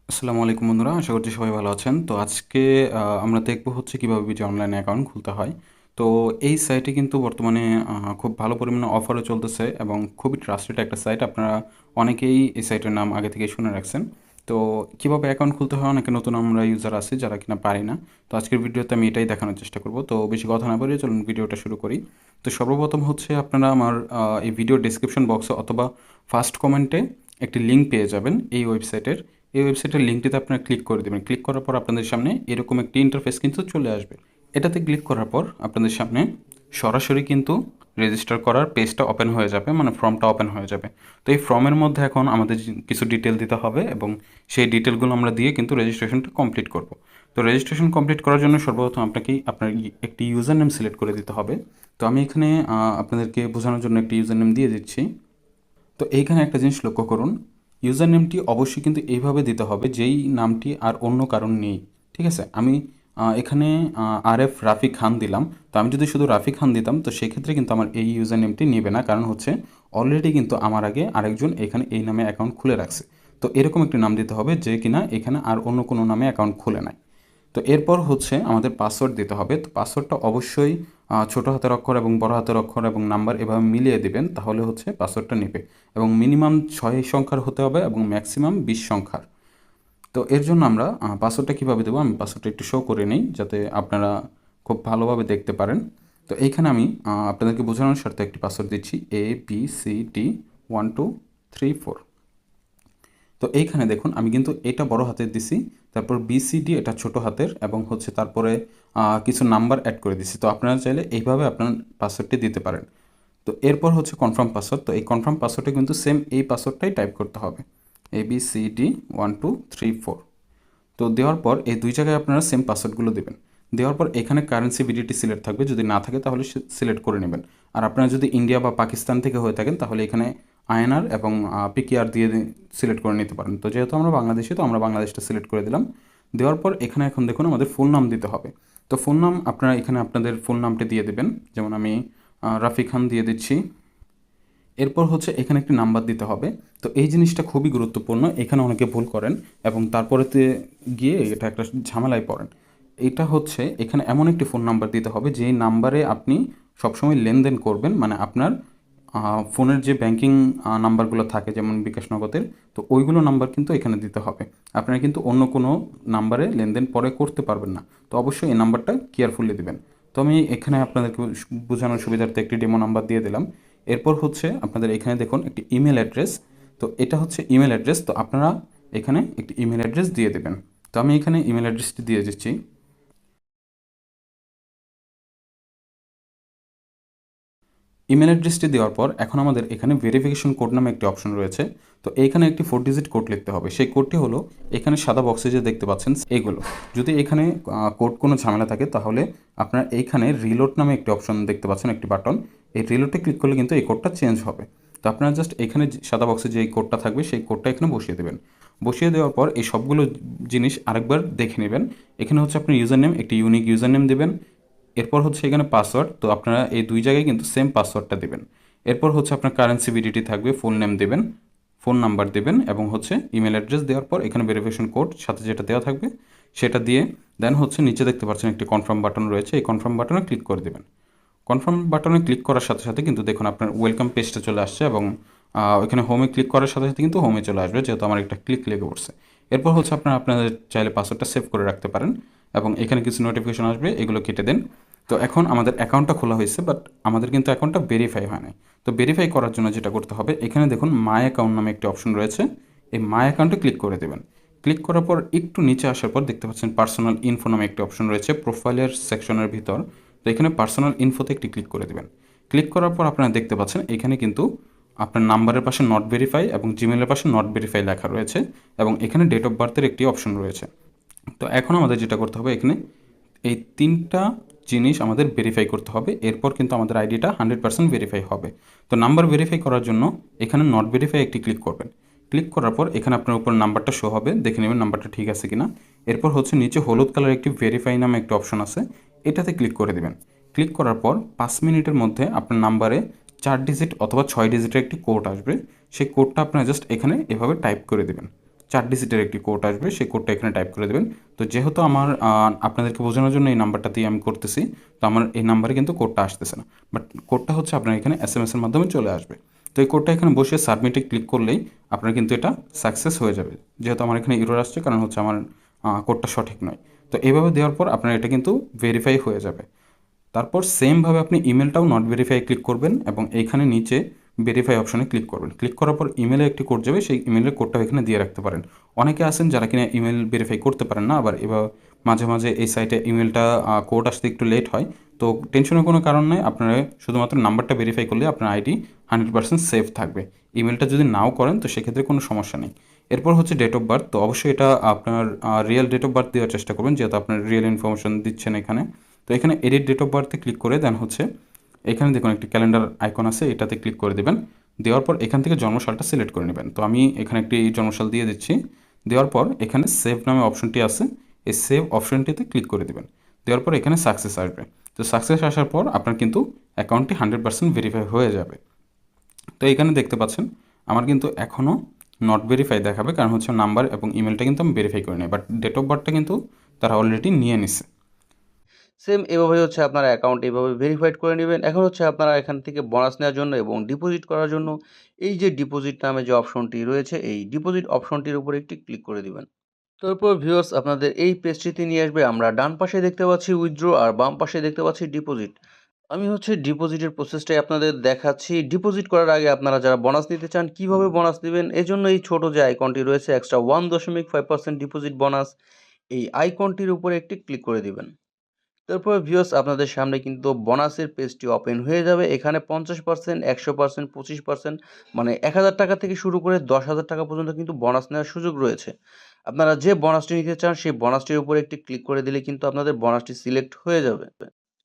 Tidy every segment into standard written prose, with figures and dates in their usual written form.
আসসালামু আলাইকুম বন্ধুরা, আশা করছি সবাই ভালো আছেন। তো আজকে আমরা দেখব হচ্ছে কীভাবে বিটি অনলাইনে অ্যাকাউন্ট খুলতে হয়। তো এই সাইটে কিন্তু বর্তমানে খুব ভালো পরিমাণে অফারও চলতেছে এবং খুবই ট্রাস্টেড একটা সাইট। আপনারা অনেকেই এই সাইটের নাম আগে থেকেই শুনে রাখছেন। তো কীভাবে অ্যাকাউন্ট খুলতে হয়, অনেকে নতুন আমরা ইউজার আছি যারা কিনা পারি না। তো আজকের ভিডিওতে আমি এটাই দেখানোর চেষ্টা করব। তো বেশি কথা না বলে চলুন ভিডিওটা শুরু করি। তো সর্বপ্রথম হচ্ছে আপনারা আমার এই ভিডিও ডেসক্রিপশন বক্সে অথবা ফার্স্ট কমেন্টে একটি লিঙ্ক পেয়ে যাবেন এই ওয়েবসাইটের। এই ওয়েবসাইটের লিঙ্কটিতে আপনারা ক্লিক করে দেবেন। ক্লিক করার পর আপনাদের সামনে এরকম একটি ইন্টারফেস কিন্তু চলে আসবে। এটাতে ক্লিক করার পর আপনাদের সামনে সরাসরি কিন্তু রেজিস্টার করার পেজটা ওপেন হয়ে যাবে, মানে ফর্মটা ওপেন হয়ে যাবে। তো এই ফর্মের মধ্যে এখন আমাদের কিছু ডিটেল দিতে হবে এবং সেই ডিটেলগুলো আমরা দিয়ে কিন্তু রেজিস্ট্রেশনটা কমপ্লিট করব। তো রেজিস্ট্রেশন কমপ্লিট করার জন্য সর্বপ্রথম আপনাকে আপনার একটি ইউজার নেম সিলেক্ট করে দিতে হবে। তো আমি এখানে আপনাদেরকে বোঝানোর জন্য একটি ইউজার নেম দিয়ে দিচ্ছি। তো এইখানে একটা জিনিস লক্ষ্য করুন, ইউজার নেমটি অবশ্যই কিন্তু এইভাবে দিতে হবে যেই নামটি আর অন্য কারণ নেই। ঠিক আছে, আমি এখানে RF রাফি খান দিলাম। তো আমি যদি শুধু রাফি খান দিতাম তো সেক্ষেত্রে কিন্তু আমার এই ইউজার নেমটি নেবে না, কারণ হচ্ছে অলরেডি কিন্তু আমার আগে আরেকজন এখানে এই নামে অ্যাকাউন্ট খুলে রাখছে। তো এরকম একটি নাম দিতে হবে যে কিনা এখানে আর অন্য কোনো নামে অ্যাকাউন্ট খুলে নাই। তো এরপর হচ্ছে আমাদের পাসওয়ার্ড দিতে হবে। তো পাসওয়ার্ডটা অবশ্যই ছোটো হাতের অক্ষর এবং বড় হাতের অক্ষর এবং নাম্বার এভাবে মিলিয়ে দিবেন, তাহলে হচ্ছে পাসওয়ার্ডটা নেবে। এবং মিনিমাম 6 সংখ্যার হতে হবে এবং ম্যাক্সিমাম 20 সংখ্যার। তো এর জন্য আমরা পাসওয়ার্ডটা কীভাবে দেবো, আমি পাসওয়ার্ডটা একটু শো করে নিই যাতে আপনারা খুব ভালোভাবে দেখতে পারেন। তো এইখানে আমি আপনাদেরকে বোঝানোর স্বার্থে একটি পাসওয়ার্ড দিচ্ছি ABCD 1 2 3 4। তো এইখানে দেখুন আমি কিন্তু এটা বড় হাতের দিছি, তারপর BCD এটা ছোট হাতের এবং হচ্ছে তারপরে কিছু নাম্বার অ্যাড করে দিছি। তো আপনারা চাইলে এইভাবে আপনার পাসওয়ার্ডটি দিতে পারেন। তো এরপর হচ্ছে কনফার্ম পাসওয়ার্ড। তো এই কনফার্ম পাসওয়ার্ডে কিন্তু সেম এই পাসওয়ার্ডটাই টাইপ করতে হবে, ABCD 1 2 3 4। তো দেওয়ার পর এই দুই জায়গায় আপনারা সেম পাসওয়ার্ডগুলো দেবেন। দেওয়ার পর এখানে কারেন্সি বিডিটি সিলেক্ট থাকবে, যদি না থাকে তাহলে সিলেক্ট করে নেবেন। আর আপনারা যদি ইন্ডিয়া বা পাকিস্তান থেকে হয়ে থাকেন তাহলে এখানে INR এবং PKR দিয়ে সিলেক্ট করে নিতে পারেন। তো যেহেতু আমরা বাংলাদেশি, তো আমরা বাংলাদেশটা সিলেক্ট করে দিলাম। দেওয়ার পর এখানে এখন দেখুন আমাদের ফুল নাম দিতে হবে। তো ফুল নাম আপনারা এখানে আপনাদের ফুল নামটি দিয়ে দেবেন, যেমন আমি রাফি খান দিয়ে দিচ্ছি। এরপর হচ্ছে এখানে একটি নাম্বার দিতে হবে। তো এই জিনিসটা খুবই গুরুত্বপূর্ণ, এখানে অনেকে ভুল করেন এবং তারপরেতে গিয়ে এটা একটা ঝামেলায় পড়েন। এটা হচ্ছে এখানে এমন একটি ফোন নাম্বার দিতে হবে যেই নাম্বারে আপনি সবসময় লেনদেন করবেন, মানে আপনার ফোনের যে ব্যাংকিং নাম্বারগুলো থাকে যেমন বিকাশ নগদের, তো ওইগুলো নাম্বার কিন্তু এখানে দিতে হবে। আপনারা কিন্তু অন্য কোনো নাম্বারে লেনদেন পরে করতে পারবেন না। তো অবশ্যই এই নাম্বারটা কেয়ারফুলি দেবেন। তো আমি এখানে আপনাদেরকে বোঝানোর সুবিধার্থে একটি ডেমো নাম্বার দিয়ে দিলাম। এরপর হচ্ছে আপনাদের এখানে দেখুন একটি ইমেল অ্যাড্রেস। তো এটা হচ্ছে ইমেল অ্যাড্রেস, তো আপনারা এখানে একটি ইমেল অ্যাড্রেস দিয়ে দেবেন। তো আমি এখানে ইমেল অ্যাড্রেসটি দিয়ে দিচ্ছি। ইমেল অ্যাড্রেসটি দেওয়ার পর এখন আমাদের এখানে ভেরিফিকেশন কোড নামে একটি অপশন রয়েছে। তো এইখানে একটি 4 ডিজিট কোড লিখতে হবে। সেই কোডটি হলো এখানে সাদা বক্সে যে দেখতে পাচ্ছেন এগুলো। যদি এখানে কোড কোনো ঝামেলা থাকে তাহলে আপনারা এইখানে রিলোড নামে একটি অপশন দেখতে পাচ্ছেন, একটি বাটন। এই রিলোডে ক্লিক করলে কিন্তু এই কোডটা চেঞ্জ হবে। তো আপনারা জাস্ট এখানে সাদা বক্সে যে কোডটা থাকবে সেই কোডটা এখানে বসিয়ে দেবেন। বসিয়ে দেওয়ার পর এই সবগুলো জিনিস আরেকবার দেখে নেবেন। এখানে হচ্ছে আপনার ইউজার নেম, একটি ইউনিক ইউজার নেম দেবেন। এরপর হচ্ছে এখানে পাসওয়ার্ড, তো আপনারা এই দুই জায়গায় কিন্তু সেম পাসওয়ার্ডটা দেবেন। এরপর হচ্ছে আপনার কারেন্সি বিডিটি থাকবে, ফুল নেম দেবেন, ফোন নাম্বার দেবেন এবং হচ্ছে ইমেল অ্যাড্রেস দেওয়ার পর এখানে ভেরিফিকেশন কোড সাথে যেটা দেওয়া থাকবে সেটা দিয়ে দেন হচ্ছে নিচে দেখতে পাচ্ছেন একটি কনফার্ম বাটন রয়েছে, এই কনফার্ম বাটনে ক্লিক করে দেবেন। কনফার্ম বাটনে ক্লিক করার সাথে সাথে কিন্তু দেখুন আপনার ওয়েলকাম পেজটা চলে আসছে এবং এখানে হোমে ক্লিক করার সাথে সাথে কিন্তু হোমে চলে আসবে, যেহেতু আমার একটা ক্লিক লেগে পড়ছে। এরপর হচ্ছে আপনারা আপনাদের চাইলে পাসওয়ার্ডটা সেভ করে রাখতে পারেন এবং এখানে কিছু নোটিফিকেশন আসবে, এগুলো কেটে দেন। তো এখন আমাদের অ্যাকাউন্টটা খোলা হয়েছে, বাট আমাদের কিন্তু অ্যাকাউন্টটা ভেরিফাই হয় নাই। তো ভেরিফাই করার জন্য যেটা করতে হবে, এখানে দেখুন মাই অ্যাকাউন্ট নামে একটি অপশন রয়েছে, এই মাই অ্যাকাউন্টে ক্লিক করে দেবেন। ক্লিক করার পর একটু নিচে আসার পর দেখতে পাচ্ছেন পার্সোনাল ইনফো নামে একটি অপশন রয়েছে প্রোফাইলের সেকশনের ভিতর। তো এখানে পার্সোনাল ইনফোতে একটি ক্লিক করে দেবেন। ক্লিক করার পর আপনারা দেখতে পাচ্ছেন এখানে কিন্তু আপনার নাম্বারের পাশে নট ভেরিফাই এবং জিমেলের পাশে নট ভেরিফাই লেখা রয়েছে এবং এখানে ডেট অফ বার্থের একটি অপশন রয়েছে। তো এখন আমাদের যেটা করতে হবে, এখানে এই তিনটা জিনিস আমাদের ভেরিফাই করতে হবে, এরপর কিন্তু আমাদের আইডিটা 100% ভেরিফাই হবে। তো নাম্বার ভেরিফাই করার জন্য এখানে নট ভেরিফাই একটি ক্লিক করবেন। ক্লিক করার পর এখানে আপনার উপর নাম্বারটা শো হবে, দেখে নেবেন নাম্বারটা ঠিক আছে কিনা। এরপর হচ্ছে নিচে হলুদ কালার একটি ভেরিফাই নামে একটা অপশন আছে, এটাতে ক্লিক করে দেবেন। ক্লিক করার পর 5 মিনিটের মধ্যে আপনার নাম্বারে 4 ডিজিট অথবা 6 ডিজিটের একটি কোড আসবে। সেই কোডটা আপনারা জাস্ট এখানে এভাবে টাইপ করে দেবেন। 4 ডিজিটের একটি কোড আসবে, সেই কোডটা এখানে টাইপ করে দেবেন। তো যেহেতু আমার আপনাদেরকে বোঝানোর জন্য এই নাম্বারটা দিয়ে আমি করতেছি, তো আমার এই নাম্বারে কিন্তু কোডটা আসতেছে না, বাট কোডটা হচ্ছে আপনার এখানে এসএমএসের মাধ্যমে চলে আসবে। তো এই কোডটা এখানে বসিয়ে সাবমিটে ক্লিক করলেই আপনার কিন্তু এটা সাকসেস হয়ে যাবে। যেহেতু আমার এখানে এরর আসছে, কারণ হচ্ছে আমার কোডটা সঠিক নয়। তো এইভাবে দেওয়ার পর আপনার এটা কিন্তু ভেরিফাই হয়ে যাবে। তারপর সেমভাবে আপনি ইমেলটাও নট ভেরিফাই ক্লিক করবেন এবং এইখানে নিচে ভেরিফাই অপশনে ক্লিক করবেন। ক্লিক করার পর ইমেলে একটি কোড যাবে, সেই ইমেলের কোডটাও এখানে দিয়ে রাখতে পারেন। অনেকে আছেন যারা কিনা ইমেল ভেরিফাই করতে পারেন না, আবার এবার মাঝে মাঝে এই সাইটে ইমেলটা কোড আসতে একটু লেট হয়। তো টেনশনের কোনো কারণ নেই, আপনারা শুধুমাত্র নাম্বারটা ভেরিফাই করলে আপনার আইডি 100% সেফ থাকবে। ইমেলটা যদি নাও করেন তো সেক্ষেত্রে কোনো সমস্যা নেই। এরপর হচ্ছে ডেট অফ বার্থ। তো অবশ্যই এটা আপনার রিয়েল ডেট অফ বার্থ দেওয়ার চেষ্টা করবেন, যেহেতু আপনার রিয়েল ইনফরমেশন দিচ্ছেন এখানে। তো এখানে এডিট ডেট অফ বার্থে ক্লিক করে দেন হচ্ছে এখানে দেখুন একটি ক্যালেন্ডার আইকন আছে, এটাতে ক্লিক করে দেবেন। দেওয়ার পর এখান থেকে জন্মসালটা সিলেক্ট করে নেবেন। তো আমি এখানে একটি জন্মসাল দিয়ে দিচ্ছি। দেওয়ার পর এখানে সেভ নামে অপশনটি আছে, এই সেভ অপশনটিতে ক্লিক করে দেবেন। দেওয়ার পর এখানে সাকসেস আসবে। তো সাকসেস আসার পর আপনার কিন্তু অ্যাকাউন্টটি 100% ভেরিফাই হয়ে যাবে। তো এখানে দেখতে পাচ্ছেন আমার কিন্তু এখনও নট ভেরিফাই দেখাবে, কারণ হচ্ছে নাম্বার এবং ইমেলটা কিন্তু আমি ভেরিফাই করি নাই, বাট ডেট অফ বার্থটা কিন্তু তারা অলরেডি নিয়ে নিছে। সেম এভাবে হচ্ছে আপনারা অ্যাকাউন্ট এভাবে ভেরিফাইড করে নেবেন। এখন হচ্ছে আপনারা এখান থেকে বোনাস নেওয়ার জন্য এবং ডিপোজিট করার জন্য এই যে ডিপোজিট নামে যে অপশনটি রয়েছে, এই ডিপোজিট অপশনটির উপর একটি ক্লিক করে দিবেন। তারপর ভিউয়ার্স আপনাদের এই পেজটিতে নিয়ে আসবে। আমরা ডান পাশে দেখতে পাচ্ছি উইথড্র আর বাম পাশে দেখতে পাচ্ছি ডিপোজিট। আমি হচ্ছে ডিপোজিটের প্রসেসটাই আপনাদের দেখাচ্ছি। ডিপোজিট করার আগে আপনারা যারা বোনাস নিতে চান, কিভাবে বোনাস দিবেন, এজন্য এই ছোট যে আইকনটি রয়েছে এক্সট্রা 1.5% ডিপোজিট বোনাস, এই আইকনটির উপরে একটি ক্লিক করে দিবেন। তারপর ভিউয়ার্স আপনাদের সামনে কিন্তু বোনাসের পেজটি ওপেন হয়ে যাবে। এখানে 50%, 100%, 25% মানে ১,০০০ টাকা থেকে শুরু করে ১০,০০০ টাকা পর্যন্ত কিন্তু বোনাস নেওয়ার সুযোগ রয়েছে। আপনারা যে বোনাসটি নিতে চান সেই বোনাসটির উপরে একটি ক্লিক করে দিলে কিন্তু আপনাদের বোনাসটি সিলেক্ট হয়ে যাবে।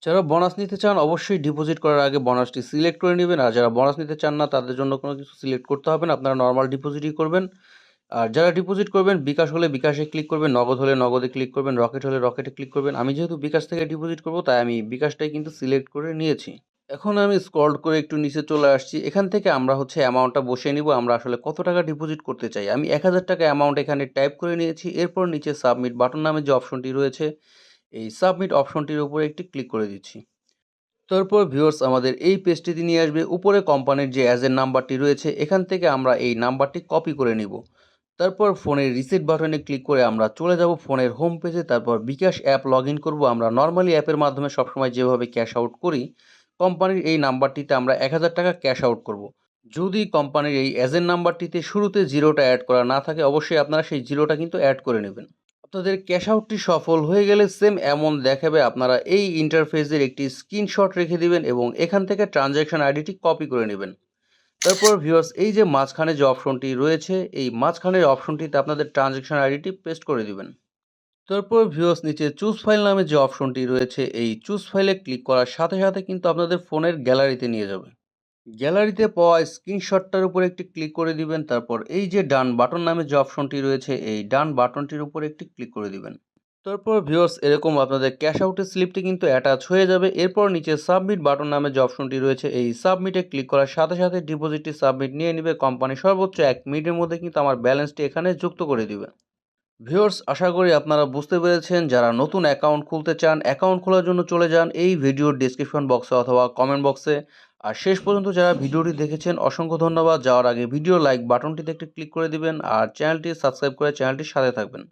যারা বোনাস নিতে চান অবশ্যই ডিপোজিট করার আগে বোনাসটি সিলেক্ট করে নেবেন। আর যারা বোনাস নিতে চান না তাদের জন্য কোনো কিছু সিলেক্ট করতে হবে না। আপনারা নরমাল ডিপোজিটই করবেন। আর যারা ডিপোজিট করবেন বিকাশ হলে বিকাশে ক্লিক করবেন, নগদ হলে নগদে ক্লিক করবেন, রকেট হলে রকেটে ক্লিক করবেন। আমি যেহেতু বিকাশ থেকে ডিপোজিট করব তাই আমি বিকাশটাই কিন্তু সিলেক্ট করে নিয়েছি। এখন আমি স্ক্রল করে একটু নিচে চলে আসছি। এখান থেকে আমরা হচ্ছে অ্যামাউন্টটা বসিয়ে নিব। আমরা আসলে কত টাকা ডিপোজিট করতে চাই। আমি ১,০০০ টাকা অ্যামাউন্ট এখানে টাইপ করে নিয়েছি। এরপর নিচে সাবমিট বাটন নামে যে অপশনটি রয়েছে, এই সাবমিট অপশনটির উপরে একটি ক্লিক করে দিচ্ছি। তারপর ভিউয়ার্স আমাদের এই পেজটিতে নিয়ে আসবে। উপরে কোম্পানির যে এজেন্ট নাম্বারটি রয়েছে এখান থেকে আমরা এই নাম্বারটি কপি করে নিব। তারপর ফোনের রিসেট বাটনে ক্লিক করে আমরা চলে যাব ফোনের হোম পেজে। তারপর বিকাশ অ্যাপ লগ ইন করবো। আমরা নর্মালি অ্যাপের মাধ্যমে সবসময় যেভাবে ক্যাশ আউট করি, কোম্পানির এই নাম্বারটিতে আমরা ১,০০০ টাকা ক্যাশ আউট করব। যদি কোম্পানির এই এজেন্ট নাম্বারটিতে শুরুতে জিরোটা অ্যাড করা না থাকে অবশ্যই আপনারা সেই জিরোটা কিন্তু অ্যাড করে নেবেন। আপনাদের ক্যাশ আউটটি সফল হয়ে গেলে সেম এমন দেখাবে। আপনারা এই ইন্টারফেসের একটি স্ক্রিনশট রেখে দিবেন এবং এখান থেকে ট্রানজ্যাকশন আইডিটি কপি করে নেবেন। তারপর ভিউয়ার্স এই যে মাঝখানে যে অপশনটি রয়েছে এই মাঝখানের অপশনটিতে আপনাদের ট্রানজ্যাকশন আইডিটি পেস্ট করে দিবেন। তারপর ভিউয়ার্স নিচে চুজ ফাইল নামে যে অপশনটি রয়েছে এই চুজ ফাইলে ক্লিক করার সাথে সাথে কিন্তু আপনাদের ফোনের গ্যালারিতে নিয়ে যাবে। গ্যালারিতে পাওয়া স্ক্রিনশটটার উপর একটি ক্লিক করে দিবেন। তারপর এই যে ডান বাটন নামে যে অপশনটি রয়েছে এই ডান বাটনটির উপর একটি ক্লিক করে দিবেন। তারপর ভিউয়ার্স এরকম আপনাদের ক্যাশ আউটের স্লিপটি কিন্তু অ্যাটাচ হয়ে যাবে। এরপর নিচে সাবমিট বাটন নামে যে অপশনটি রয়েছে এই সাবমিটে ক্লিক করার সাথে সাথে ডিপোজিটটি সাবমিট নিয়ে নেবে কোম্পানি। সর্বোচ্চ ১ মিনিটের মধ্যে কিন্তু আমার ব্যালেন্সটি এখানে যুক্ত করে দিবে। ভিউয়ার্স আশা করি আপনারা বুঝতে পেরেছেন। যারা নতুন অ্যাকাউন্ট খুলতে চান অ্যাকাউন্ট খোলার জন্য চলে যান এই ভিডিওর ডেসক্রিপশন বক্সে অথবা কমেন্ট বক্সে। আর শেষ পর্যন্ত যারা ভিডিওটি দেখেছেন অসংখ্য ধন্যবাদ। যাওয়ার আগে ভিডিও লাইক বাটনটিতে একটি ক্লিক করে দিবেন আর চ্যানেলটি সাবস্ক্রাইব করে চ্যানেলটির সাথে থাকবেন।